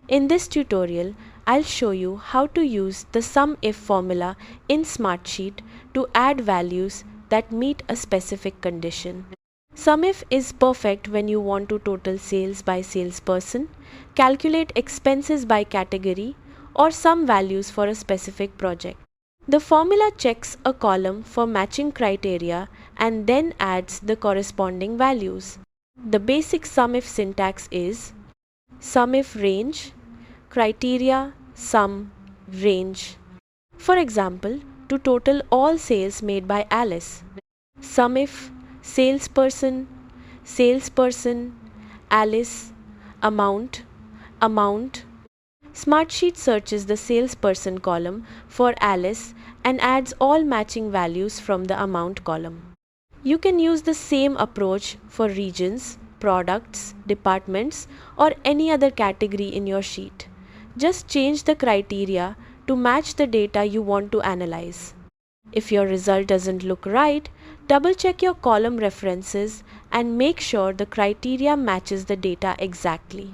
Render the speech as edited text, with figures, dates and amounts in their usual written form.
In this tutorial, I'll show you how to use the SUMIF formula in Smartsheet to add values that meet a specific condition. SUMIF is perfect when you want to total sales by salesperson, calculate expenses by category, or sum values for a specific project. The formula checks a column for matching criteria and then adds the corresponding values. The basic SUMIF syntax is SUMIF range, criteria, sum, range. For example, to total all sales made by Alice, SUMIF salesperson, Alice, amount. Smartsheet searches the salesperson column for Alice and adds all matching values from the amount column. You can use the same approach for regions, products, departments, or any other category in your sheet. Just change the criteria to match the data you want to analyze. If your result doesn't look right, double-check your column references and make sure the criteria matches the data exactly.